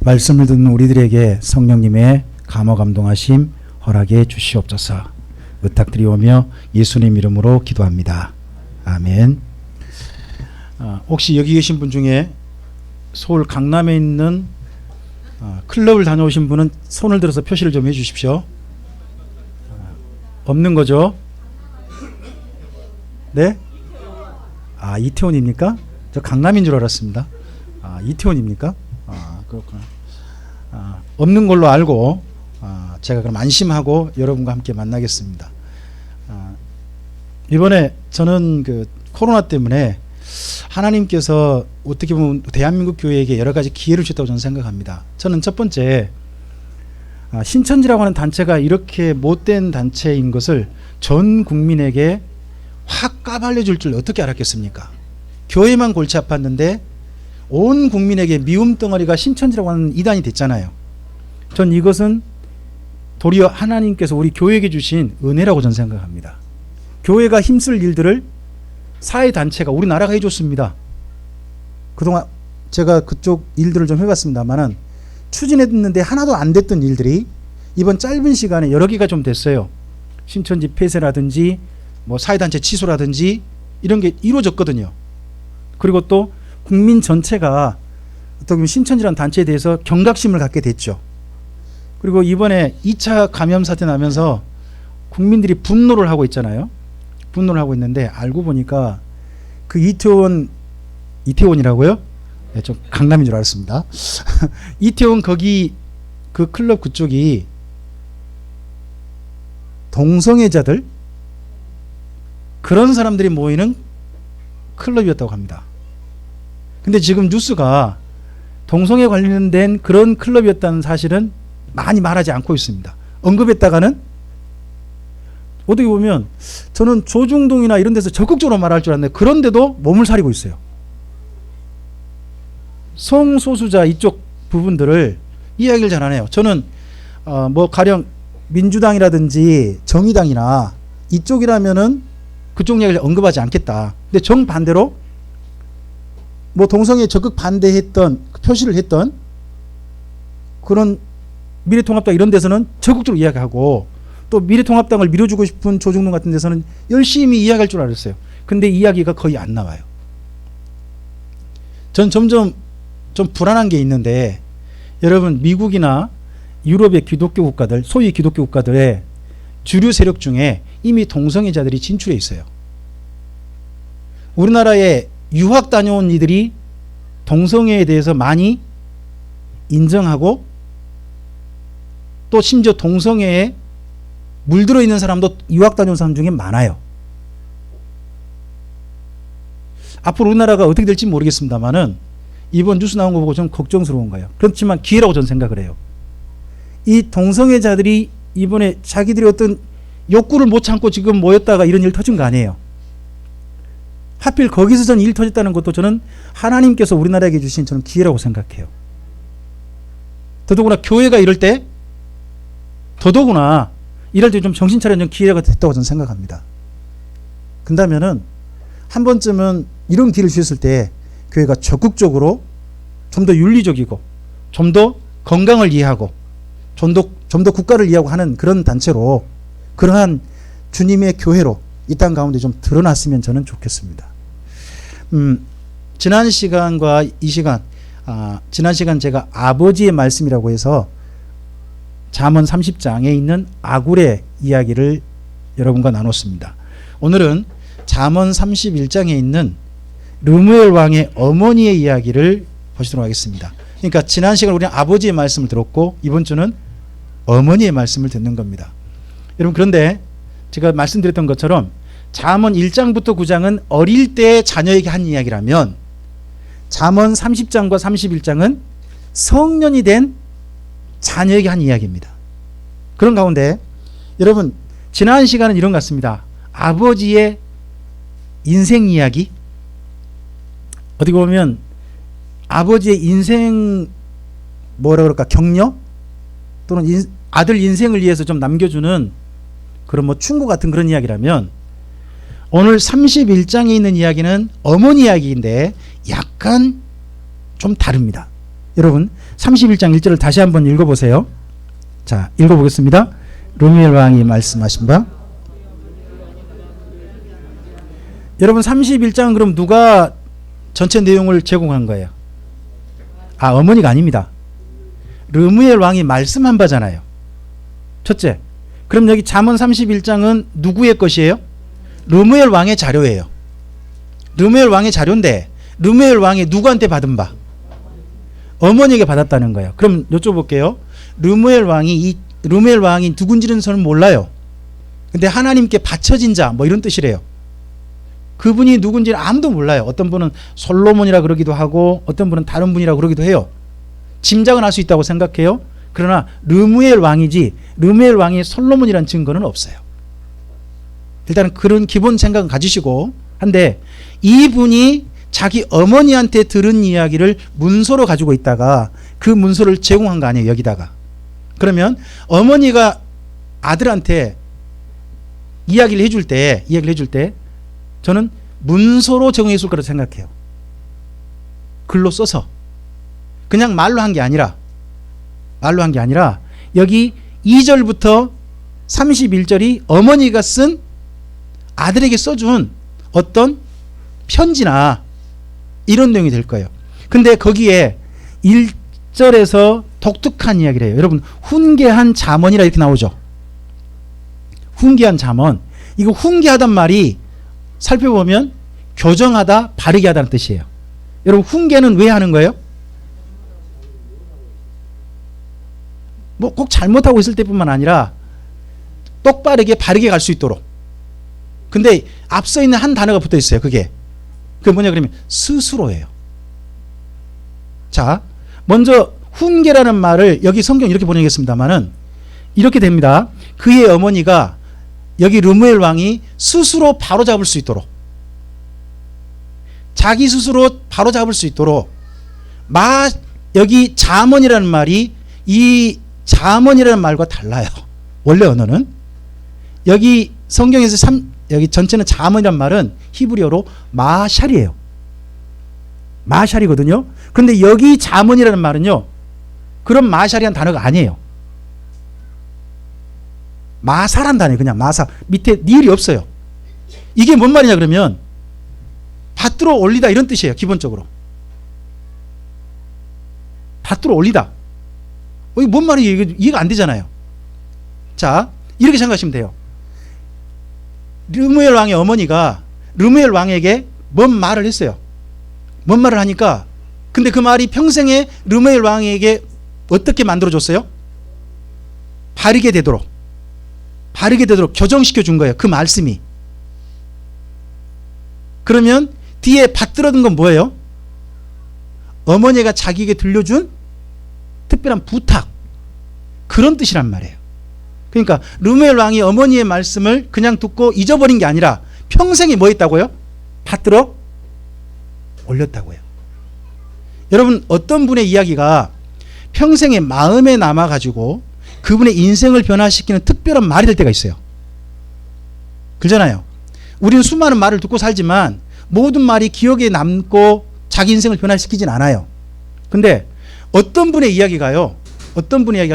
말씀을 듣는 우리들에게 성령님의 감화 감동하심 허락해 주시옵소서. 부탁드리오며 예수님 이름으로 기도합니다. 아멘. 혹시 여기 계신 분 중에 서울 강남에 있는 클럽을 다녀오신 분은 손을 들어서 표시를 좀 해주십시오. 없는 거죠? 네? 이태원입니까? 저 강남인 줄 알았습니다. 이태원입니까? 그렇구나. 없는 걸로 알고 제가 그럼 안심하고 여러분과 함께 만나겠습니다. 이번에 저는 그 코로나 때문에 하나님께서 어떻게 보면 대한민국 교회에게 여러 가지 기회를 주셨다고 저는 생각합니다. 저는 첫 번째, 신천지라고 하는 단체가 이렇게 못된 단체인 것을 전 국민에게 확 까발려 줄 줄 어떻게 알았겠습니까? 교회만 골치 아팠는데 온 국민에게 미움 덩어리가 신천지라고 하는 이단이 됐잖아요. 전 이것은 도리어 하나님께서 우리 교회에게 주신 은혜라고 저는 생각합니다. 교회가 힘쓸 일들을 사회단체가 우리나라가 해줬습니다. 그동안 제가 그쪽 일들을 좀 해봤습니다만은 추진했는데 하나도 안 됐던 일들이 이번 짧은 시간에 여러 개가 좀 됐어요. 신천지 폐쇄라든지 뭐 사회단체 취소라든지 이런 게 이루어졌거든요. 그리고 또 국민 전체가 어떻게 보면 신천지라는 단체에 대해서 경각심을 갖게 됐죠. 그리고 이번에 2차 감염 사태 나면서 국민들이 분노를 하고 있잖아요. 분노를 하고 있는데 알고 보니까 그 이태원이라고요? 네, 좀 강남인 줄 알았습니다. 이태원 거기 그 클럽 그쪽이 동성애자들 그런 사람들이 모이는 클럽이었다고 합니다. 근데 지금 뉴스가 동성애 관련된 그런 클럽이었다는 사실은 많이 말하지 않고 있습니다. 언급했다가는 어떻게 보면 저는 조중동이나 이런 데서 적극적으로 말할 줄 알았는데 그런데도 몸을 사리고 있어요. 성소수자 이쪽 부분들을 이야기를 잘 안 해요. 저는 뭐 가령 민주당이라든지 정의당이나 이쪽이라면은 그쪽 이야기를 언급하지 않겠다. 근데 정반대로 뭐 동성애에 적극 반대했던 표시를 했던 그런 미래통합당 이런 데서는 적극적으로 이야기하고 또 미래통합당을 밀어주고 싶은 조중동 같은 데서는 열심히 이야기할 줄 알았어요. 근데 이야기가 거의 안 나와요. 전 점점 좀 불안한 게 있는데 여러분 미국이나 유럽의 기독교 국가들 소위 기독교 국가들의 주류 세력 중에 이미 동성애자들이 진출해 있어요. 우리나라에 유학 다녀온 이들이 동성애에 대해서 많이 인정하고 또 심지어 동성애에 물들어 있는 사람도 유학 다녀온 사람 중에 많아요. 앞으로 우리나라가 어떻게 될지 모르겠습니다만은 이번 뉴스 나온 거 보고 좀 걱정스러운 거예요. 그렇지만 기회라고 저는 생각을 해요. 이 동성애자들이 이번에 자기들이 어떤 욕구를 못 참고 지금 모였다가 이런 일 터진 거 아니에요. 하필 거기서 전 일 터졌다는 것도 저는 하나님께서 우리나라에게 주신 저는 기회라고 생각해요. 더더구나 교회가 이럴 때 더더구나 이럴 때 좀 정신 차리는 기회가 됐다고 저는 생각합니다. 그렇다면은 한 번쯤은 이런 기회를 주셨을 때 교회가 적극적으로 좀 더 윤리적이고 좀 더 건강을 이해하고 좀 더 국가를 이해하고 하는 그런 단체로 그러한 주님의 교회로 이 땅 가운데 좀 드러났으면 저는 좋겠습니다. 지난 시간과 이 시간 지난 시간 제가 아버지의 말씀이라고 해서 잠언 30장에 있는 아굴의 이야기를 여러분과 나눴습니다. 오늘은 잠언 31장에 있는 르무엘 왕의 어머니의 이야기를 보시도록 하겠습니다. 그러니까 지난 시간 우리는 아버지의 말씀을 들었고 이번 주는 어머니의 말씀을 듣는 겁니다. 여러분 그런데 제가 말씀드렸던 것처럼 잠언 1장부터 9장은 어릴 때 자녀에게 한 이야기라면 잠언 30장과 31장은 성년이 된 자녀에게 한 이야기입니다. 그런 가운데 여러분 지난 시간은 이런 것 같습니다. 아버지의 인생 이야기 어떻게 보면 아버지의 인생 뭐라 그럴까 격려 또는 아들 인생을 위해서 좀 남겨주는 그런 뭐 충고 같은 그런 이야기라면 오늘 31장에 있는 이야기는 어머니 이야기인데 약간 좀 다릅니다. 여러분 31장 1절을 다시 한번 읽어보세요. 자, 읽어보겠습니다. 르무엘 왕이 말씀하신 바. 여러분 31장은 그럼 누가 전체 내용을 제공한 거예요? 어머니가 아닙니다. 르무엘 왕이 말씀한 바잖아요. 첫째, 그럼 여기 잠언 31장은 누구의 것이에요? 르무엘 왕의 자료예요. 르무엘 왕의 자료인데 르무엘 왕이 누구한테 받은 바? 어머니에게 받았다는 거예요. 그럼 여쭤볼게요. 르무엘 왕이 누군지는 저는 몰라요. 근데 하나님께 바쳐진 자 뭐 이런 뜻이래요. 그분이 누군지는 아무도 몰라요. 어떤 분은 솔로몬이라 그러기도 하고 어떤 분은 다른 분이라 그러기도 해요. 짐작은 할 수 있다고 생각해요. 그러나 르무엘 왕이지 르무엘 왕이 솔로몬이라는 증거는 없어요. 일단은 그런 기본 생각은 가지시고, 한데 이분이 자기 어머니한테 들은 이야기를 문서로 가지고 있다가 그 문서를 제공한 거 아니에요, 여기다가. 그러면 어머니가 아들한테 이야기를 해줄 때 저는 문서로 제공했을 거라고 생각해요. 글로 써서. 그냥 말로 한 게 아니라 여기 2절부터 31절이 어머니가 쓴 아들에게 써준 어떤 편지나 이런 내용이 될 거예요. 근데 거기에 1절에서 독특한 이야기를 해요. 여러분, 훈계한 잠언이라 이렇게 나오죠. 훈계한 잠언. 이거 훈계하단 말이 살펴보면 교정하다, 바르게 하다는 뜻이에요. 여러분, 훈계는 왜 하는 거예요? 뭐 꼭 잘못하고 있을 때뿐만 아니라 똑바르게 바르게 갈 수 있도록. 근데 앞서 있는 한 단어가 붙어 있어요. 그게 뭐냐 그러면 스스로예요. 자, 먼저 훈계라는 말을 여기 성경 이렇게 번역했습니다만은 이렇게 됩니다. 그의 어머니가 여기 르무엘 왕이 스스로 바로잡을 수 있도록, 자기 스스로 바로잡을 수 있도록 여기 잠언이라는 말이 이 잠언이라는 말과 달라요. 원래 언어는 여기 성경에서 여기 전체는 잠언이란 말은 히브리어로 마샬이에요. 마샬이거든요. 그런데 여기 잠언이라는 말은요, 그런 마샬이란 단어가 아니에요. 마사란 단어예요. 그냥 마사. 밑에 니을이 없어요. 이게 뭔 말이냐 그러면 받들어 올리다 이런 뜻이에요. 기본적으로. 받들어 올리다. 이게 뭔 말이에요? 이게 이해가 안 되잖아요. 자, 이렇게 생각하시면 돼요. 르무엘 왕의 어머니가 르무엘 왕에게 뭔 말을 했어요. 뭔 말을 하니까, 근데 그 말이 평생에 르무엘 왕에게 어떻게 만들어줬어요? 바르게 되도록 교정시켜 준 거예요. 그 말씀이. 그러면 뒤에 받들어둔 건 뭐예요? 어머니가 자기에게 들려준 특별한 부탁, 그런 뜻이란 말이에요. 그러니까 르무엘 왕이 어머니의 말씀을 그냥 듣고 잊어버린 게 아니라 평생에 뭐 했다고요? 받들어 올렸다고요. 여러분, 어떤 분의 이야기가 평생에 마음에 남아가지고 그분의 인생을 변화시키는 특별한 말이 될 때가 있어요. 그렇잖아요. 우리는 수많은 말을 듣고 살지만 모든 말이 기억에 남고 자기 인생을 변화시키진 않아요. 근데 어떤 분의 이야기가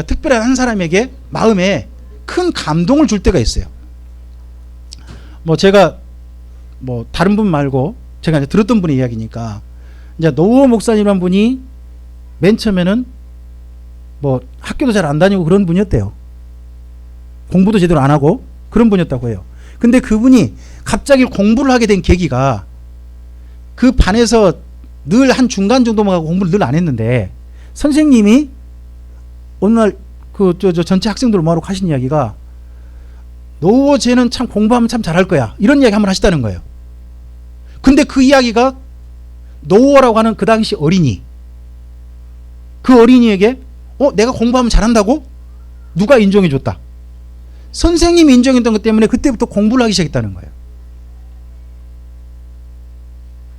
특별한 한 사람에게 마음에 큰 감동을 줄 때가 있어요. 제가 다른 분 말고 제가 이제 들었던 분의 이야기니까, 이제 노호 목사님이라는 분이 맨 처음에는 학교도 잘 안 다니고 그런 분이었대요. 공부도 제대로 안 하고 그런 분이었다고 해요. 근데 그분이 갑자기 공부를 하게 된 계기가, 그 반에서 늘 한 중간 정도만 하고 공부를 늘 안 했는데 선생님이 어느 날 전체 학생들을 모아놓고 하신 이야기가, 노호 쟤는 참 공부하면 참 잘할 거야, 이런 이야기 한번 하시다는 거예요. 근데 그 이야기가 노호라고 하는 그 당시 어린이, 그 어린이에게 내가 공부하면 잘한다고? 누가 인정해 줬다? 선생님이 인정했던 것 때문에 그때부터 공부를 하기 시작했다는 거예요.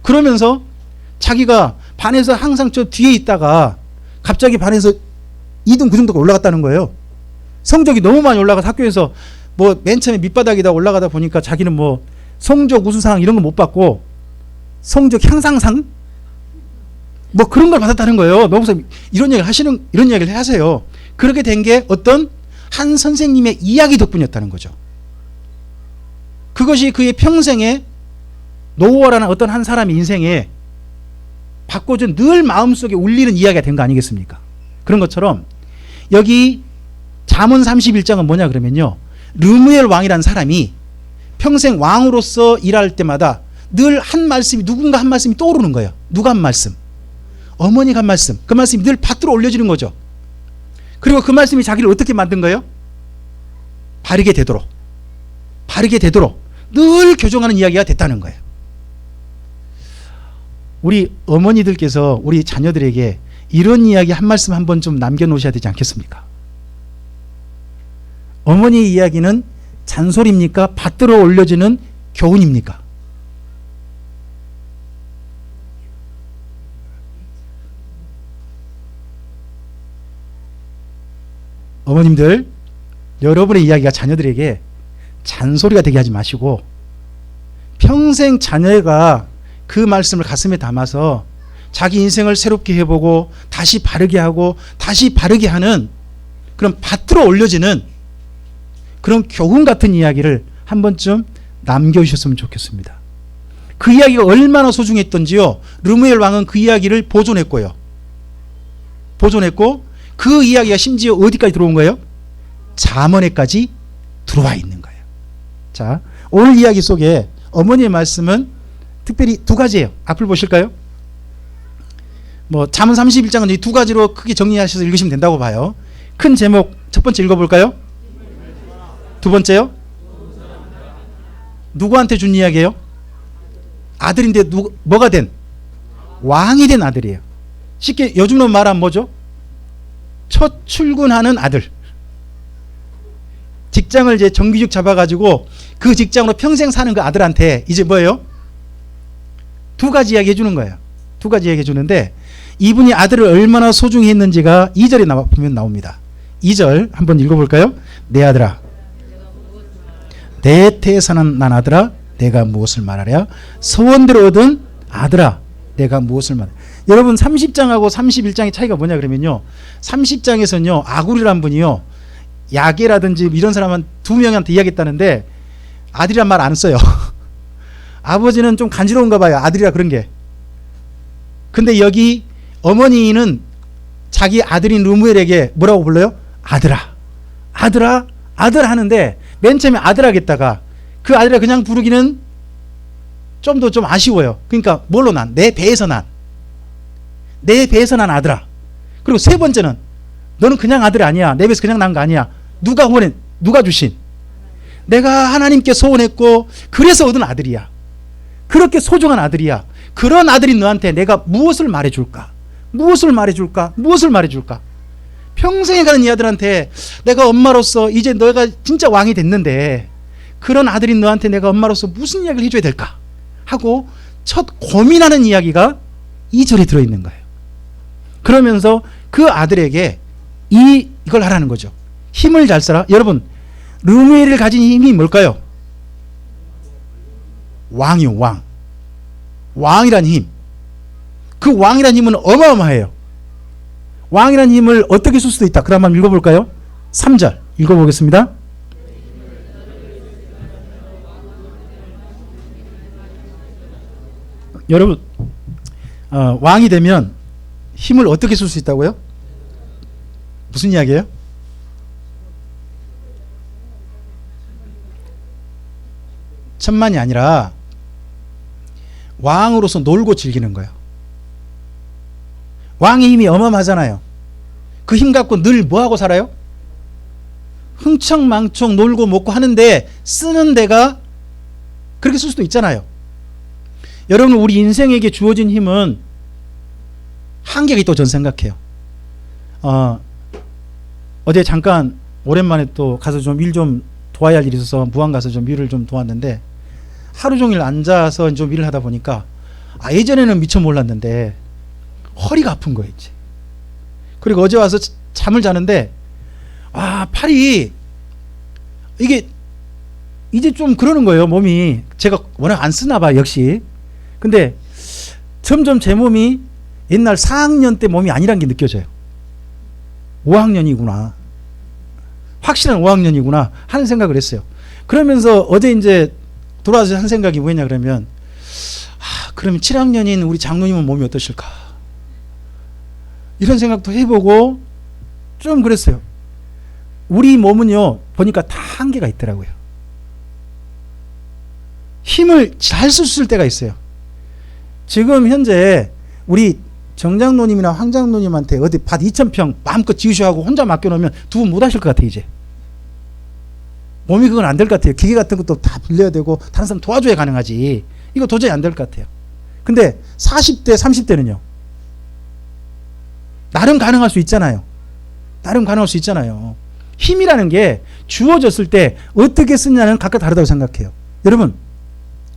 그러면서 자기가 반에서 항상 저 뒤에 있다가 갑자기 반에서 2등 그 정도가 올라갔다는 거예요. 성적이 너무 많이 올라가서 학교에서 맨 처음에 밑바닥이다 올라가다 보니까 자기는 성적 우수상 이런 거 못 받고 성적 향상상 뭐 그런 걸 받았다는 거예요. 목사님 이런 이야기를 하세요. 그렇게 된 게 어떤 한 선생님의 이야기 덕분이었다는 거죠. 그것이 그의 평생에 노호라는 어떤 한 사람의 인생에 바꿔준 늘 마음속에 울리는 이야기가 된 거 아니겠습니까? 그런 것처럼 여기 잠언 31장은 뭐냐 그러면요, 르무엘 왕이라는 사람이 평생 왕으로서 일할 때마다 늘 한 말씀이, 누군가 한 말씀이 떠오르는 거예요. 누가 한 말씀? 어머니가 한 말씀. 그 말씀이 늘 받들어 올려지는 거죠. 그리고 그 말씀이 자기를 어떻게 만든 거예요? 바르게 되도록 늘 교정하는 이야기가 됐다는 거예요. 우리 어머니들께서 우리 자녀들에게 이런 이야기 한 말씀 한번 좀 남겨놓으셔야 되지 않겠습니까? 어머니의 이야기는 잔소리입니까? 받들어 올려지는 교훈입니까? 어머님들, 여러분의 이야기가 자녀들에게 잔소리가 되게 하지 마시고 평생 자녀가 그 말씀을 가슴에 담아서 자기 인생을 새롭게 해보고 다시 바르게 하고 다시 바르게 하는 그런 받들어 올려지는 그런 교훈 같은 이야기를 한 번쯤 남겨주셨으면 좋겠습니다. 그 이야기가 얼마나 소중했던지요, 르무엘 왕은 그 이야기를 보존했고 그 이야기가 심지어 어디까지 들어온 거예요? 잠언에까지 들어와 있는 거예요. 자, 오늘 이야기 속에 어머니의 말씀은 특별히 두 가지예요. 앞을 보실까요? 뭐 잠언 31장은 이 두 가지로 크게 정리하셔서 읽으시면 된다고 봐요. 큰 제목 첫 번째 읽어볼까요? 두 번째요? 누구한테 준 이야기예요? 아들인데 뭐가 된? 왕이 된 아들이에요. 쉽게 요즘으로 말하면 뭐죠? 첫 출근하는 아들. 직장을 이제 정규직 잡아가지고 그 직장으로 평생 사는 그 아들한테 이제 뭐예요? 두 가지 이야기 해주는 거예요. 두 가지 이야기 해주는데 이분이 아들을 얼마나 소중히 했는지가 2절에 보면 나옵니다. 2절 한번 읽어볼까요? 내 아들아, 내 태에서는 난 아들아, 내가 무엇을 말하랴? 서원대로 얻은 아들아, 내가 무엇을 말하랴? 여러분 30장하고 31장의 차이가 뭐냐 그러면요, 30장에서는요 아굴이란 분이요 야게라든지 이런 사람 두 명한테 이야기했다는데 아들이란 말 안 써요. 아버지는 좀 간지러운가 봐요, 아들이라 그런 게. 근데 여기 어머니는 자기 아들인 르무엘에게 뭐라고 불러요? 아들아, 아들아, 아들 하는데 맨 처음에 아들 하겠다가 그 아들을 그냥 부르기는 좀 더 좀 아쉬워요. 그러니까 뭘로 난? 내 배에서 난 아들아. 그리고 세 번째는 너는 그냥 아들이 아니야. 내 배에서 그냥 난 거 아니야. 누가 후원해? 누가 주신? 내가 하나님께 소원했고 그래서 얻은 아들이야. 그렇게 소중한 아들이야. 그런 아들인 너한테 내가 무엇을 말해줄까? 무엇을 말해줄까? 무엇을 말해줄까? 평생에 가는 이 아들한테 내가 엄마로서 이제 너가 진짜 왕이 됐는데 그런 아들인 너한테 내가 엄마로서 무슨 이야기를 해줘야 될까? 하고 첫 고민하는 이야기가 2절에 들어있는 거예요. 그러면서 그 아들에게 이걸 하라는 거죠. 힘을 잘 써라. 여러분, 르무엘을 가진 힘이 뭘까요? 왕이요, 왕. 왕이란 힘. 그 왕이란 힘은 어마어마해요. 왕이란 힘을 어떻게 쓸 수도 있다. 그럼 한번 읽어볼까요? 3절 읽어보겠습니다. 여러분, 왕이 되면 힘을 어떻게 쓸 수 있다고요? 무슨 이야기예요? 천만이 아니라 왕으로서 놀고 즐기는 거예요. 왕의 힘이 어마어마하잖아요. 그 힘 갖고 늘 뭐하고 살아요? 흥청망청 놀고 먹고 하는데 쓰는 데가 그렇게 쓸 수도 있잖아요. 여러분, 우리 인생에게 주어진 힘은 한계가 있다고 저는 생각해요. 어제 잠깐 오랜만에 또 가서 좀 일 좀 도와야 할 일이 있어서 무안 가서 좀 일을 좀 도왔는데 하루 종일 앉아서 좀 일을 하다 보니까 예전에는 미처 몰랐는데 허리가 아픈 거예요. 이제. 그리고 어제 와서 잠을 자는데 팔이 이게 이제 좀 그러는 거예요. 몸이 제가 워낙 안 쓰나 봐 역시. 근데 점점 제 몸이 옛날 4학년 때 몸이 아니란 게 느껴져요. 5학년이구나. 확실한 5학년이구나 하는 생각을 했어요. 그러면서 어제 이제 돌아와서 한 생각이 뭐였냐 그러면 그러면 7학년인 우리 장로님은 몸이 어떠실까? 이런 생각도 해보고 좀 그랬어요. 우리 몸은요 보니까 다 한계가 있더라고요. 힘을 잘 쓸 수 있을 때가 있어요. 지금 현재 우리 정장로님이나 황장로님한테 어디 밭 2,000평 마음껏 지으셔하고 혼자 맡겨놓으면 두 분 못 하실 것 같아요. 이제 몸이 그건 안 될 것 같아요. 기계 같은 것도 다 빌려야 되고 다른 사람 도와줘야 가능하지. 이거 도저히 안 될 것 같아요. 근데 40대 30대는요 나름 가능할 수 있잖아요. 나름 가능할 수 있잖아요. 힘이라는 게 주어졌을 때 어떻게 쓰냐는 각각 다르다고 생각해요. 여러분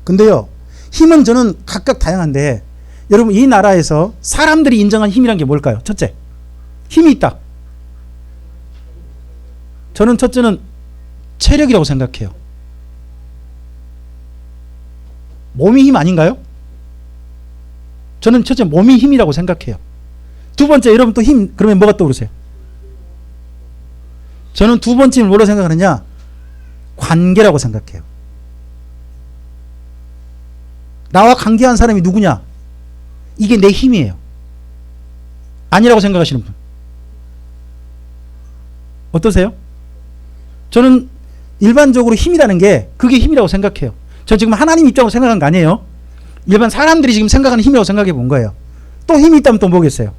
근데요 힘은 저는 각각 다양한데 여러분 이 나라에서 사람들이 인정한 힘이란 게 뭘까요? 첫째, 힘이 있다. 저는 첫째는 체력이라고 생각해요. 몸이 힘 아닌가요? 저는 첫째 몸이 힘이라고 생각해요. 두 번째 여러분 또 힘 그러면 뭐가 떠오르세요? 저는 두 번째는 뭐라고 생각하느냐? 관계라고 생각해요. 나와 관계한 사람이 누구냐? 이게 내 힘이에요. 아니라고 생각하시는 분 어떠세요? 저는 일반적으로 힘이라는 게 그게 힘이라고 생각해요. 저 지금 하나님 입장으로 생각한 거 아니에요. 일반 사람들이 지금 생각하는 힘이라고 생각해 본 거예요. 또 힘이 있다면 또 뭐겠어요?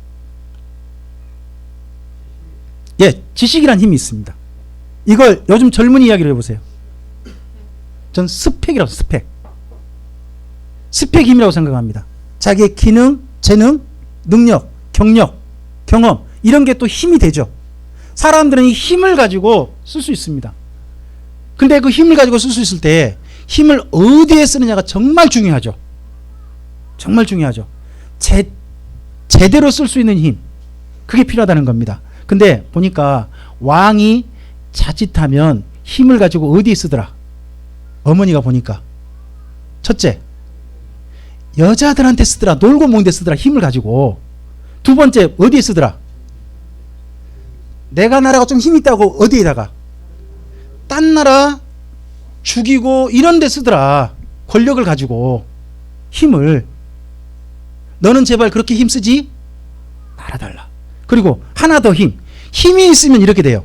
예, 지식이란 힘이 있습니다. 이걸 요즘 젊은 이야기를 해보세요. 전 스펙이라고 스펙. 스펙 힘이라고 생각합니다. 자기의 기능, 재능, 능력, 경력, 경험 이런 게 또 힘이 되죠. 사람들은 이 힘을 가지고 쓸 수 있습니다. 근데 그 힘을 가지고 쓸 수 있을 때 힘을 어디에 쓰느냐가 정말 중요하죠. 정말 중요하죠. 제대로 쓸 수 있는 힘 그게 필요하다는 겁니다. 근데 보니까 왕이 자칫하면 힘을 가지고 어디에 쓰더라? 어머니가 보니까 첫째 여자들한테 쓰더라. 놀고 먹는 데 쓰더라. 힘을 가지고. 두 번째 어디에 쓰더라? 내가 나라가 좀 힘 있다고 어디에다가? 딴 나라 죽이고 이런 데 쓰더라. 권력을 가지고 힘을. 너는 제발 그렇게 힘쓰지 말아달라. 그리고 하나 더 힘이 있으면 이렇게 돼요.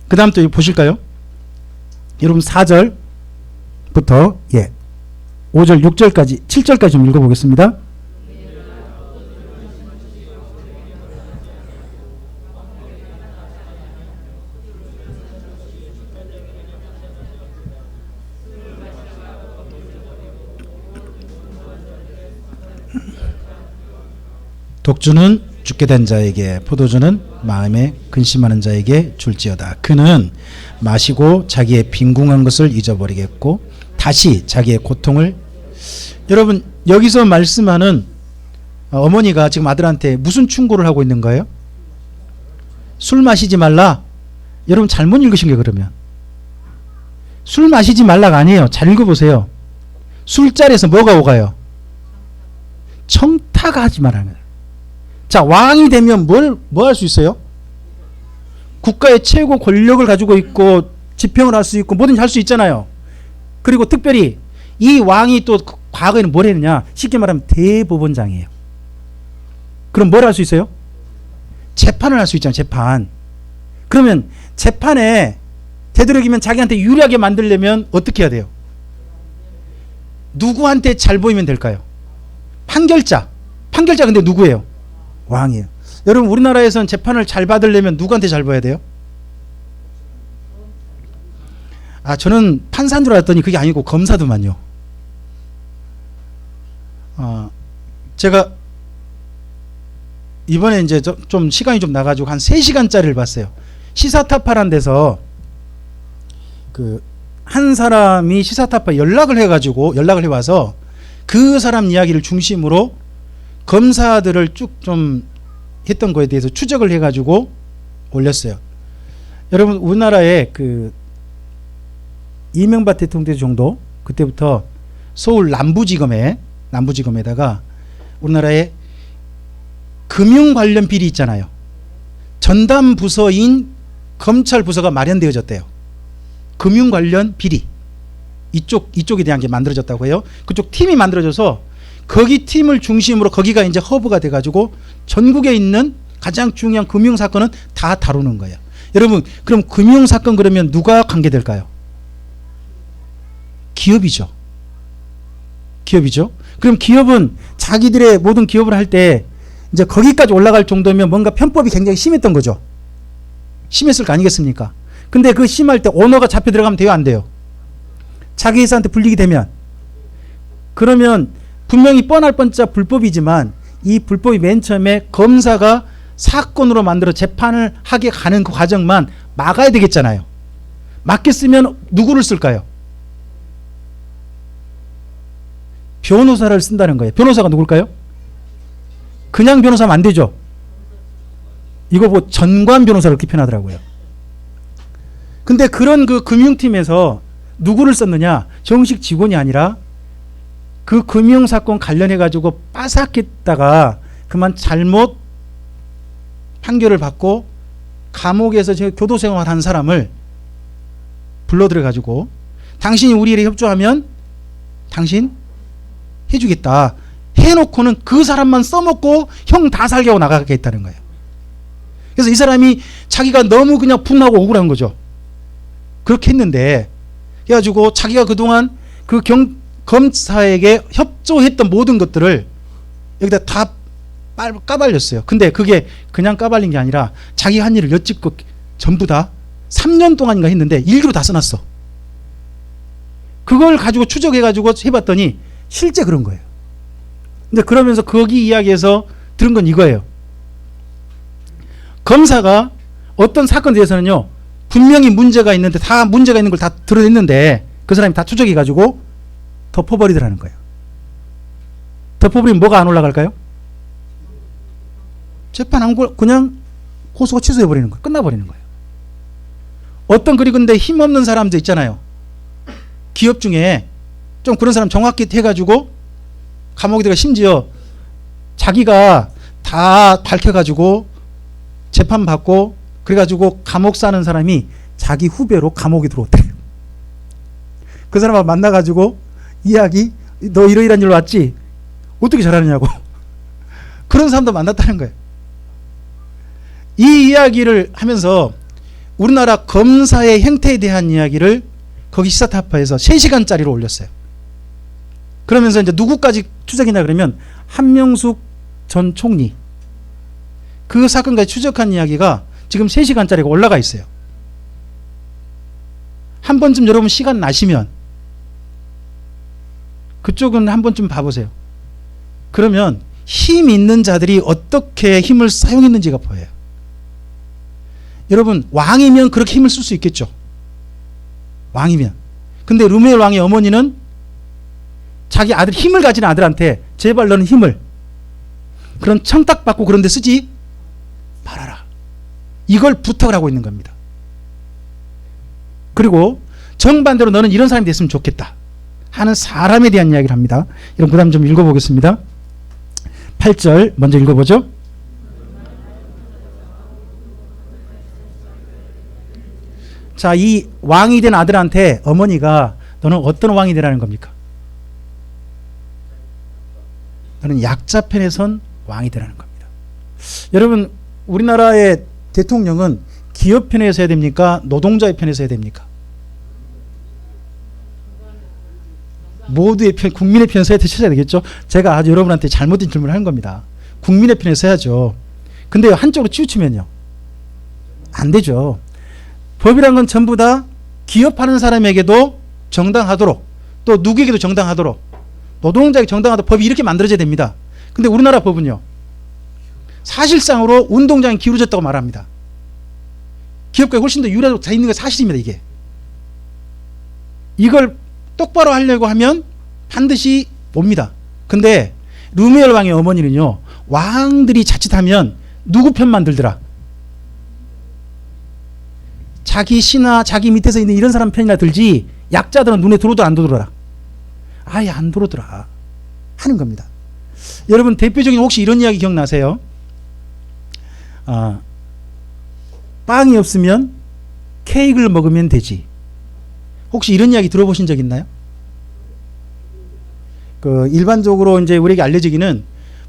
그 다음 또 보실까요? 여러분 4절부터 5절 6절까지 7절까지 좀 읽어보겠습니다. 독주는 죽게 된 자에게 포도주는 마음에 근심하는 자에게 줄지어다. 그는 마시고 자기의 빈궁한 것을 잊어버리겠고 다시 자기의 고통을. 여러분 여기서 말씀하는 어머니가 지금 아들한테 무슨 충고를 하고 있는 거예요? 술 마시지 말라. 여러분 잘못 읽으신 게 그러면 술 마시지 말라가 아니에요. 잘 읽어보세요. 술자리에서 뭐가 오가요? 청탁하지 말라는 거예요. 자, 왕이 되면 뭐 할 수 있어요? 국가의 최고 권력을 가지고 있고 집행을 할 수 있고 뭐든지 할 수 있잖아요. 그리고 특별히 이 왕이 또 과거에는 뭘 했느냐? 쉽게 말하면 대법원장이에요. 그럼 뭘 할 수 있어요? 재판을 할 수 있잖아요. 재판. 그러면 재판에 되도록이면 자기한테 유리하게 만들려면 어떻게 해야 돼요? 누구한테 잘 보이면 될까요? 판결자 근데 누구예요? 왕이에요. 여러분 우리나라에서는 재판을 잘 받으려면 누구한테 잘 봐야 돼요? 저는 판사인 줄 알았더니 그게 아니고 검사도만요. 제가 이번에 이제 좀 시간이 좀 나가지고 한 3시간짜리를 봤어요. 시사타파란 데서 한 사람이 시사타파 연락을 해와서 그 사람 이야기를 중심으로 검사들을 쭉 좀 했던 거에 대해서 추적을 해가지고 올렸어요. 여러분 우리나라에 이명박 대통령 정도 그때부터 서울 남부지검에다가 우리나라의 금융 관련 비리 있잖아요. 전담 부서인 검찰 부서가 마련되어졌대요. 금융 관련 비리. 이쪽에 대한 게 만들어졌다고 해요. 그쪽 팀이 만들어져서 거기 팀을 중심으로 거기가 이제 허브가 돼가지고 전국에 있는 가장 중요한 금융 사건은 다 다루는 거예요. 여러분, 그럼 금융 사건 그러면 누가 관계될까요? 기업이죠. 기업이죠. 그럼 기업은 자기들의 모든 기업을 할 때 이제 거기까지 올라갈 정도면 뭔가 편법이 굉장히 심했던 거죠. 심했을 거 아니겠습니까? 근데 그 심할 때 오너가 잡혀 들어가면 돼요, 안 돼요? 자기 회사한테 불리게 되면. 그러면 분명히 뻔할 뻔짜 불법이지만 이 불법이 맨 처음에 검사가 사건으로 만들어 재판을 하게 가는 그 과정만 막아야 되겠잖아요. 막겠으면 누구를 쓸까요? 변호사를 쓴다는 거예요. 변호사가 누굴까요? 그냥 변호사면 안 되죠. 이거 뭐 전관 변호사를 그렇게 표현하더라고요. 근데 그런 그 금융팀에서 누구를 썼느냐? 정식 직원이 아니라 그 금융사건 관련해가지고 빠삭했다가 그만 잘못 판결을 받고 감옥에서 교도생활한 사람을 불러들여가지고 당신이 우리 일에 협조하면 당신 해주겠다 해놓고는 그 사람만 써먹고 형 다 살게 하고 나가겠다는 거예요. 그래서 이 사람이 자기가 너무 그냥 분하고 억울한 거죠. 그렇게 했는데 해가지고 자기가 그동안 그 검사에게 협조했던 모든 것들을 여기다 다 까발렸어요. 근데 그게 그냥 까발린 게 아니라 자기 한 일을 여쭙고 전부 다 3년 동안인가 했는데 일기로 다 써놨어. 그걸 가지고 추적해가지고 해봤더니 실제 그런 거예요. 근데 그러면서 거기 이야기에서 들은 건 이거예요. 검사가 어떤 사건에 대해서는요, 분명히 문제가 있는데 다 문제가 있는 걸 다 드러냈는데 그 사람이 다 추적해가지고 덮어버리더라는 거예요. 덮어버리면 뭐가 안 올라갈까요? 재판 안 그냥 고소가 취소해버리는 거예요. 끝나버리는 거예요. 어떤 근데 힘없는 사람들 있잖아요. 기업 중에 좀 그런 사람 정확히 해가지고 감옥에 들어가 심지어 자기가 다 밝혀가지고 재판받고 그래가지고 감옥 사는 사람이 자기 후배로 감옥에 들어왔대요. 그 사람하고 만나가지고 이야기, 너 이러이러한 일로 왔지? 어떻게 잘하느냐고. 그런 사람도 만났다는 거예요. 이 이야기를 하면서 우리나라 검사의 행태에 대한 이야기를 거기 시사타파에서 3시간짜리로 올렸어요. 그러면서 이제 누구까지 추적이냐 그러면 한명숙 전 총리 그 사건까지 추적한 이야기가 지금 3시간짜리가 올라가 있어요. 한 번쯤 여러분 시간 나시면 그쪽은 한 번쯤 봐보세요. 그러면 힘 있는 자들이 어떻게 힘을 사용했는지가 보여요. 여러분 왕이면 그렇게 힘을 쓸 수 있겠죠. 왕이면. 근데 르무엘 왕의 어머니는 자기 아들 힘을 가진 아들한테 제발 너는 힘을 그런 청탁받고 그런 데 쓰지 말아라. 이걸 부탁을 하고 있는 겁니다. 그리고 정반대로 너는 이런 사람이 됐으면 좋겠다 하는 사람에 대한 이야기를 합니다. 여러분 그 다음 좀 읽어보겠습니다. 8절 먼저 읽어보죠. 자, 이 왕이 된 아들한테 어머니가 너는 어떤 왕이 되라는 겁니까? 너는 약자 편에 선 왕이 되라는 겁니다. 여러분 우리나라의 대통령은 기업 편에 서야 됩니까? 노동자의 편에 서야 됩니까? 모두의 편, 국민의 편에 서야 되겠죠. 제가 아주 여러분한테 잘못된 질문을 한 겁니다. 국민의 편에 서야죠. 근데 한쪽으로 치우치면요 안 되죠. 법이란 건 전부 다 기업하는 사람에게도 정당하도록 또 누구에게도 정당하도록 노동자에게 정당하도록 법이 이렇게 만들어져야 됩니다. 근데 우리나라 법은요 사실상으로 운동장이 기울어졌다고 말합니다. 기업가에 훨씬 더 유리하게 돼 있는 게 사실입니다. 이걸 똑바로 하려고 하면 반드시 옵니다. 근데 르무엘 왕의 어머니는요 왕들이 자칫하면 누구 편만 들더라? 자기 신하 자기 밑에서 있는 이런 사람 편이나 들지 약자들은 눈에 들어오더라 안 들어오더라? 아예 안 들어오더라 하는 겁니다. 여러분 대표적인 혹시 이런 이야기 기억나세요? 빵이 없으면 케이크를 먹으면 되지. 혹시 이런 이야기 들어보신 적 있나요? 일반적으로 이제 우리에게 알려지기는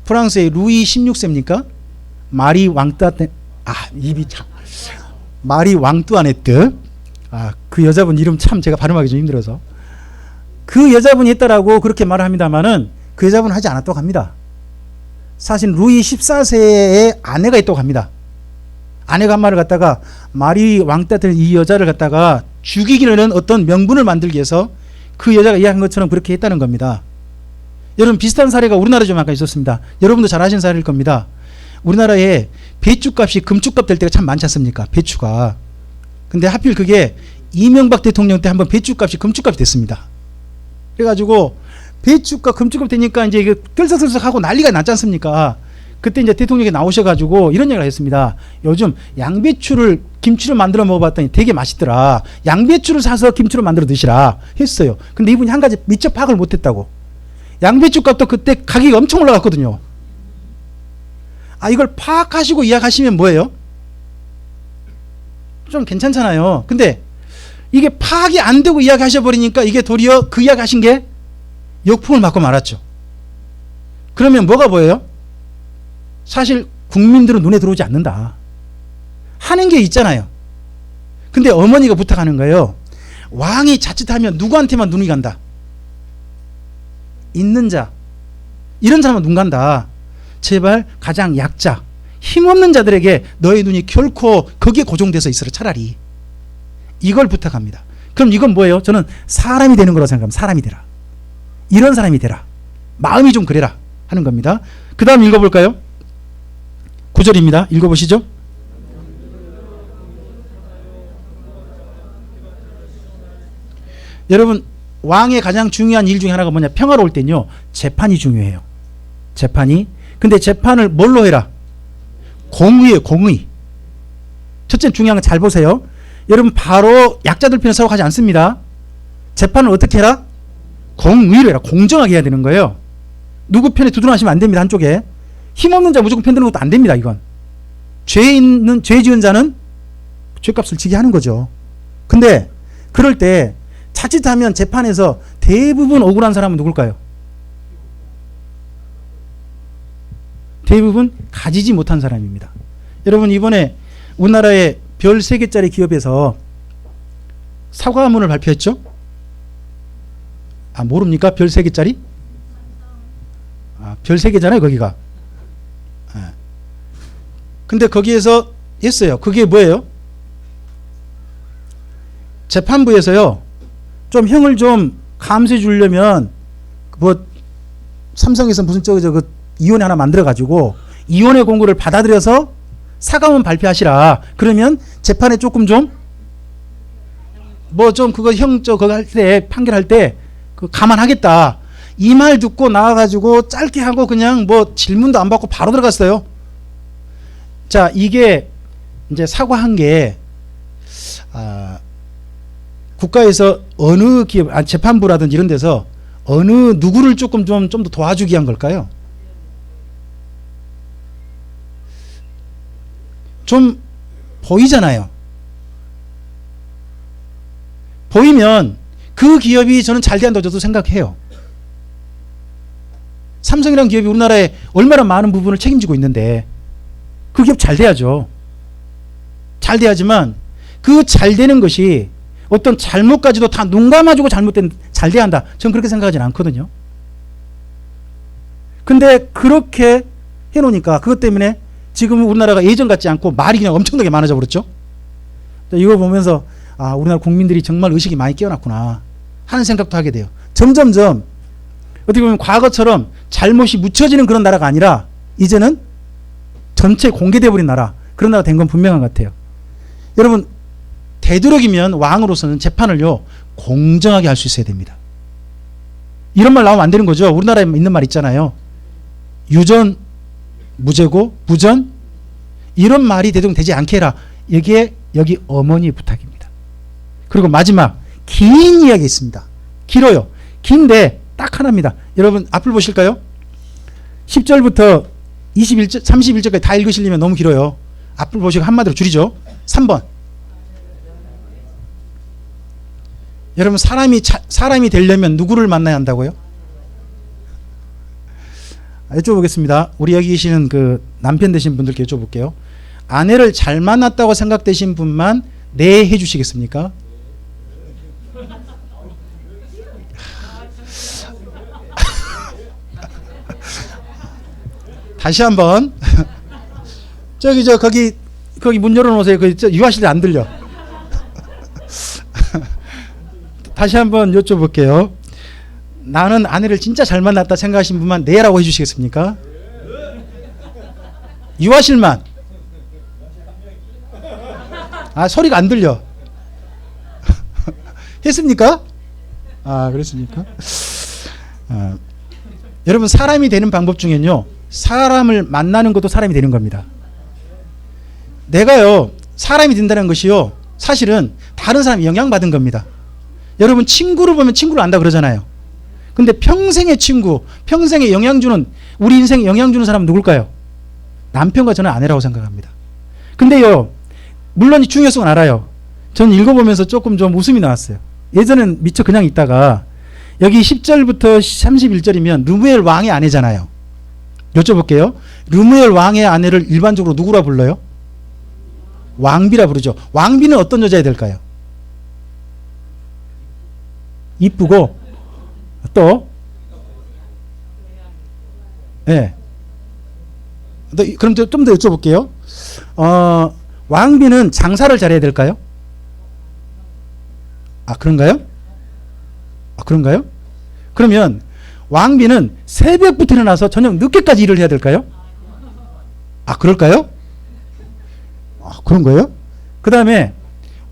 프랑스의 루이 16세입니까? 마리 왕뚜아네, 입이 참. 마리 왕뚜아네트. 그 여자분 이름 참 제가 발음하기 좀 힘들어서. 그 여자분이 했다라고 그렇게 말을 합니다만은 그 여자분은 하지 않았다고 합니다. 사실 루이 14세의 아내가 있다고 합니다. 아내가 한 말을 갖다가 마리 왕따들 이 여자를 갖다가 죽이기는 어떤 명분을 만들기 위해서 그 여자가 이야기한 것처럼 그렇게 했다는 겁니다. 여러분 비슷한 사례가 우리나라에 좀 아까 있었습니다. 여러분도 잘 아시는 사례일 겁니다. 우리나라에 배추값이 금주값 될 때가 참 많지 않습니까? 배추가. 근데 하필 그게 이명박 대통령 때 한번 배추값이 금주값이 됐습니다. 그래가지고 배추값 금주값 되니까 이제 이게 들썩들썩하고 난리가 났지 않습니까? 그때 이제 대통령이 나오셔가지고 이런 얘기를 했습니다. 요즘 양배추를 김치를 만들어 먹어봤더니 되게 맛있더라. 양배추를 사서 김치로 만들어 드시라 했어요. 근데 이분이 한 가지 미처 파악을 못했다고. 양배추 값도 그때 가격이 엄청 올라갔거든요. 이걸 파악하시고 이야기하시면 뭐예요? 좀 괜찮잖아요. 근데 이게 파악이 안 되고 이야기하셔버리니까 이게 도리어 그 이야기하신 게 역풍을 맞고 말았죠. 그러면 뭐가 보여요? 사실 국민들은 눈에 들어오지 않는다. 하는 게 있잖아요. 근데 어머니가 부탁하는 거예요. 왕이 자칫하면 누구한테만 눈이 간다. 있는 자, 이런 사람은 눈 간다. 제발 가장 약자, 힘없는 자들에게 너의 눈이 결코 거기에 고정돼서 있으라. 차라리 이걸 부탁합니다. 그럼 이건 뭐예요? 저는 사람이 되는 거라고 생각합니다. 사람이 되라. 이런 사람이 되라. 마음이 좀 그래라 하는 겁니다. 그 다음 읽어볼까요? 9절입니다. 읽어보시죠. 여러분 왕의 가장 중요한 일 중에 하나가 뭐냐? 평화로울 땐요 재판이 중요해요. 재판이. 근데 재판을 뭘로 해라? 공의예요. 공의. 첫째 중요한 건 잘 보세요. 여러분 바로 약자들 편에 서고 하지 않습니다. 재판을 어떻게 해라? 공의로 해라. 공정하게 해야 되는 거예요. 누구 편에 두둔하시면 안 됩니다. 한쪽에. 힘없는 자 무조건 편드는 것도 안 됩니다. 이건. 죄 지은 자는 죄값을 지게 하는 거죠. 근데 그럴 때 자칫하면 재판에서 대부분 억울한 사람은 누굴까요? 대부분 가지지 못한 사람입니다. 여러분 이번에 우리나라의 별 3개짜리 기업에서 사과문을 발표했죠? 모릅니까? 별 3개짜리? 별 3개잖아요 거기가. 근데 거기에서 했어요. 그게 뭐예요? 재판부에서요 좀 형을 좀 감수해 주려면 뭐 삼성에서 무슨 그 이혼회 하나 만들어 가지고 이혼회 공고를 받아들여서 사과문 발표하시라. 그러면 재판에 조금 좀 뭐 좀 그거 형 그거 할 때 판결할 때 그 감안하겠다. 이 말 듣고 나와 가지고 짧게 하고 그냥 뭐 질문도 안 받고 바로 들어갔어요. 자, 이게 이제 사과한 게 국가에서 어느 기업, 재판부라든지 이런 데서 어느 누구를 조금 좀 더 도와주기 위한 걸까요? 좀 보이잖아요. 보이면 그 기업이 저는 잘 된다고 저도 생각해요. 삼성이라는 기업이 우리나라에 얼마나 많은 부분을 책임지고 있는데 그 기업 잘 돼야죠. 잘 돼야지만 그 잘 되는 것이 어떤 잘못까지도 다 눈 감아주고 잘 돼야 한다. 저는 그렇게 생각하지는 않거든요. 근데 그렇게 해놓으니까 그것 때문에 지금 우리나라가 예전 같지 않고 말이 그냥 엄청나게 많아져 버렸죠. 이걸 보면서 우리나라 국민들이 정말 의식이 많이 깨어났구나 하는 생각도 하게 돼요. 점점점 어떻게 보면 과거처럼 잘못이 묻혀지는 그런 나라가 아니라 이제는 전체 공개돼 버린 나라, 그런 나라가 된 건 분명한 것 같아요. 여러분 되도록이면 왕으로서는 재판을요 공정하게 할 수 있어야 됩니다. 이런 말 나오면 안 되는 거죠. 우리나라에 있는 말 있잖아요. 유전 무죄고 부전, 이런 말이 되도록 되지 않게 해라. 여기에 여기 어머니의 부탁입니다. 그리고 마지막 긴 이야기 있습니다. 길어요. 긴데 딱 하나입니다. 여러분 앞을 보실까요? 10절부터 31절, 31절까지 다 읽으시려면 너무 길어요. 앞을 보시고 한마디로 줄이죠. 3번. 여러분 사람이 되려면 누구를 만나야 한다고요? 여쭤보겠습니다. 우리 여기 계시는 그 남편 되신 분들께 여쭤볼게요. 아내를 잘 만났다고 생각되신 분만 네 해주시겠습니까? 다시 한번 거기 문 열어놓으세요. 유아실 안 들려. 다시 한번 여쭤볼게요. 나는 아내를 진짜 잘 만났다 생각하신 분만 네라고 해주시겠습니까? 유아실만. 소리가 안 들려. 했습니까? 그랬습니까? 여러분 사람이 되는 방법 중에는요, 사람을 만나는 것도 사람이 되는 겁니다. 내가요 사람이 된다는 것이요 사실은 다른 사람이 영향받은 겁니다. 여러분 친구를 보면 친구를 안다 그러잖아요. 근데 평생의 친구, 평생에 영향 주는, 우리 인생에 영향 주는 사람은 누굴까요? 남편과 저는 아내라고 생각합니다. 근데요 물론 이 중요성은 알아요. 저는 읽어보면서 조금 좀 웃음이 나왔어요. 예전엔 미처 그냥 있다가 여기 10절부터 31절이면 르무엘 왕의 아내잖아요. 여쭤볼게요. 르무엘 왕의 아내를 일반적으로 누구라 불러요? 왕비라 부르죠. 왕비는 어떤 여자야 될까요? 이쁘고 또 네. 그럼 좀 더 여쭤볼게요. 왕비는 장사를 잘해야 될까요? 그런가요? 그런가요? 그러면 왕비는 새벽부터 일어나서 저녁 늦게까지 일을 해야 될까요? 그럴까요? 그런 거예요? 그 다음에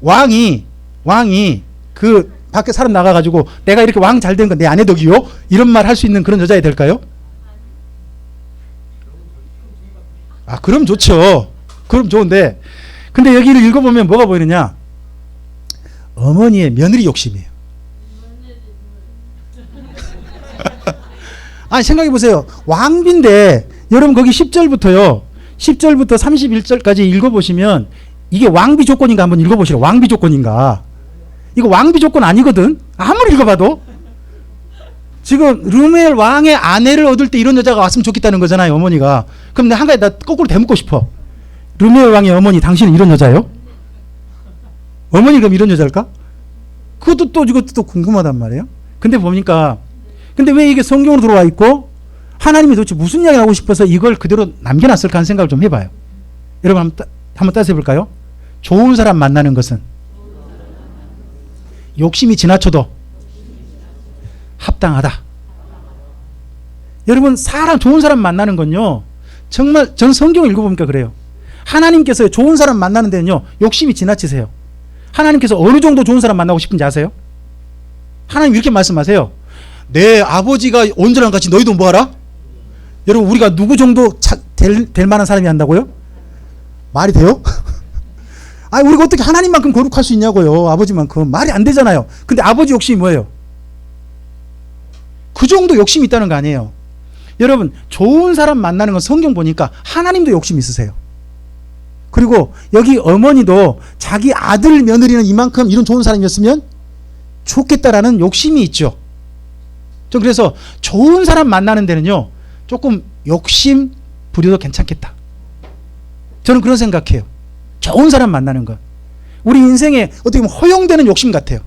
왕이 그 밖에 사람 나가가지고 내가 이렇게 왕 잘 된 건 내 아내 덕이요? 이런 말 할 수 있는 그런 여자야 될까요? 그럼 좋죠. 그럼 좋은데, 근데 여기를 읽어보면 뭐가 보이느냐? 어머니의 며느리 욕심이에요. 생각해 보세요. 왕비인데 여러분 거기 10절부터 31절까지 읽어보시면 이게 왕비 조건인가 한번 읽어보시라. 왕비 조건인가? 이거 왕비 조건 아니거든. 아무리 읽어봐도. 지금 르무엘 왕의 아내를 얻을 때 이런 여자가 왔으면 좋겠다는 거잖아요, 어머니가. 그럼 내가 한 가지 거꾸로 대묻고 싶어. 르무엘 왕의 어머니, 당신은 이런 여자예요? 어머니 그럼 이런 여자일까? 이것도 또 궁금하단 말이에요. 근데 보니까, 근데 왜 이게 성경으로 들어와 있고 하나님이 도대체 무슨 이야기를 하고 싶어서 이걸 그대로 남겨놨을까 하는 생각을 좀 해봐요. 여러분 한번 따서 해볼까요? 좋은 사람 만나는 것은 욕심이 지나쳐도 합당하다. 여러분 좋은 사람 만나는 건요, 정말 전 성경을 읽어보니까 그래요. 하나님께서 좋은 사람 만나는 데는요 욕심이 지나치세요. 하나님께서 어느 정도 좋은 사람 만나고 싶은지 아세요? 하나님 이렇게 말씀하세요. 내 아버지가 온전한 같이 너희도 뭐하라? 여러분 우리가 누구 정도 될 만한 사람이 한다고요? 말이 돼요? 우리가 어떻게 하나님만큼 거룩할 수 있냐고요. 아버지만큼. 말이 안 되잖아요. 근데 아버지 욕심이 뭐예요? 그 정도 욕심이 있다는 거 아니에요. 여러분 좋은 사람 만나는 건 성경 보니까 하나님도 욕심이 있으세요. 그리고 여기 어머니도 자기 아들 며느리는 이만큼 이런 좋은 사람이었으면 좋겠다라는 욕심이 있죠. 전 그래서 좋은 사람 만나는 데는요 조금 욕심 부려도 괜찮겠다. 저는 그런 생각해요. 좋은 사람 만나는 것, 우리 인생에 어떻게 보면 허용되는 욕심 같아요.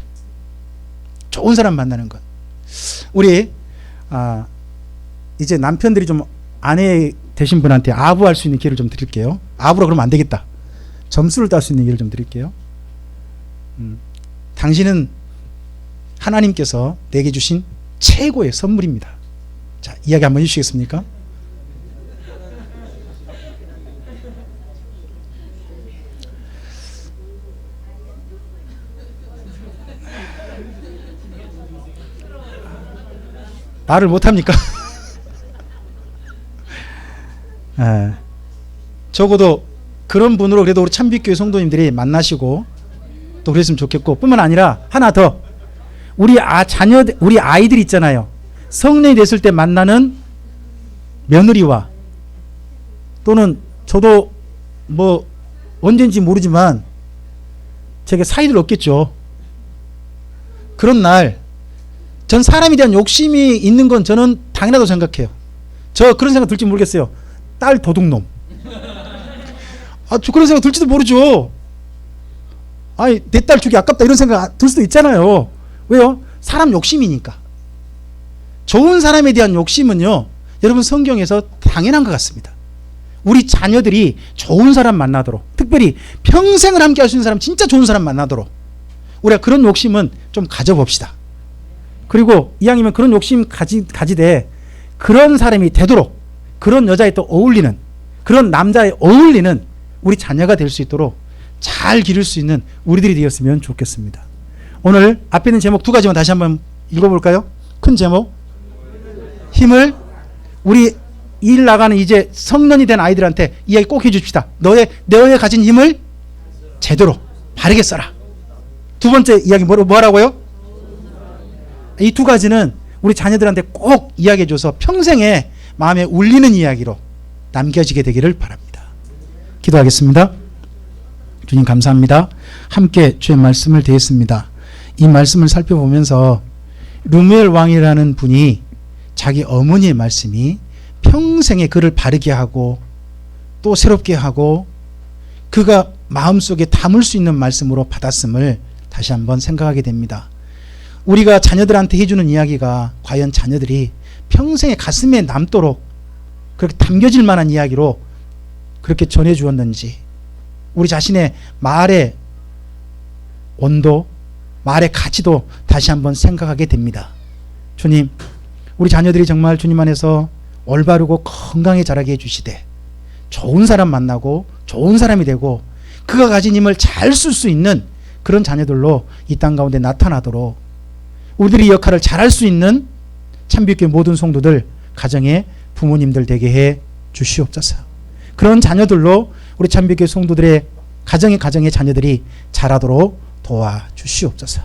좋은 사람 만나는 것. 우리 이제 남편들이 좀 아내 되신 분한테 아부할 수 있는 기회를 좀 드릴게요. 아부라 그러면 안 되겠다. 점수를 딸 수 있는 기회를 좀 드릴게요. 당신은 하나님께서 내게 주신 최고의 선물입니다. 자, 이야기 한번 해주시겠습니까? 말을 못합니까? 적어도 그런 분으로 그래도 우리 참빛교회 성도님들이 만나시고 또 그랬으면 좋겠고, 뿐만 아니라 하나 더, 우리 아이들 있잖아요. 성년이 됐을 때 만나는 며느리와, 또는 저도 뭐 언제인지 모르지만 제게 사이들 없겠죠. 그런 날 전 사람에 대한 욕심이 있는 건 저는 당연하다고 생각해요. 저 그런 생각 들지 모르겠어요. 딸 도둑놈. 저 그런 생각 들지도 모르죠. 아니, 내 딸 주기 아깝다 이런 생각 들 수도 있잖아요. 왜요? 사람 욕심이니까. 좋은 사람에 대한 욕심은요, 여러분 성경에서 당연한 것 같습니다. 우리 자녀들이 좋은 사람 만나도록, 특별히 평생을 함께 할 수 있는 사람, 진짜 좋은 사람 만나도록 우리가 그런 욕심은 좀 가져봅시다. 그리고 이왕이면 그런 욕심 가지되 그런 사람이 되도록, 그런 여자에 또 어울리는, 그런 남자에 어울리는 우리 자녀가 될 수 있도록 잘 기를 수 있는 우리들이 되었으면 좋겠습니다. 오늘 앞에 있는 제목 두 가지만 다시 한번 읽어볼까요? 큰 제목, 힘을. 우리 일 나가는 이제 성년이 된 아이들한테 이야기 꼭 해줍시다. 너의 가진 힘을 제대로 바르게 써라. 두 번째 이야기 뭐라고요? 이 두 가지는 우리 자녀들한테 꼭 이야기해줘서 평생에 마음에 울리는 이야기로 남겨지게 되기를 바랍니다. 기도하겠습니다. 주님 감사합니다. 함께 주의 말씀을 대했습니다. 이 말씀을 살펴보면서 르무엘 왕이라는 분이 자기 어머니의 말씀이 평생에 그를 바르게 하고 또 새롭게 하고 그가 마음속에 담을 수 있는 말씀으로 받았음을 다시 한번 생각하게 됩니다. 우리가 자녀들한테 해주는 이야기가 과연 자녀들이 평생에 가슴에 남도록 그렇게 담겨질 만한 이야기로 그렇게 전해주었는지, 우리 자신의 말의 온도, 말의 가치도 다시 한번 생각하게 됩니다. 주님, 우리 자녀들이 정말 주님 안에서 올바르고 건강히 자라게 해주시되 좋은 사람 만나고 좋은 사람이 되고 그가 가진 힘을 잘 쓸 수 있는 그런 자녀들로 이 땅 가운데 나타나도록 우리들이 역할을 잘할 수 있는 참빛교회 모든 성도들, 가정의 부모님들 되게 해 주시옵소서. 그런 자녀들로 우리 참빛교회 성도들의 가정의 자녀들이 자라도록 도와주시옵소서.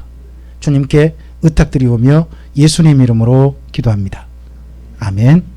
주님께 의탁드리오며 예수님 이름으로 기도합니다. 아멘.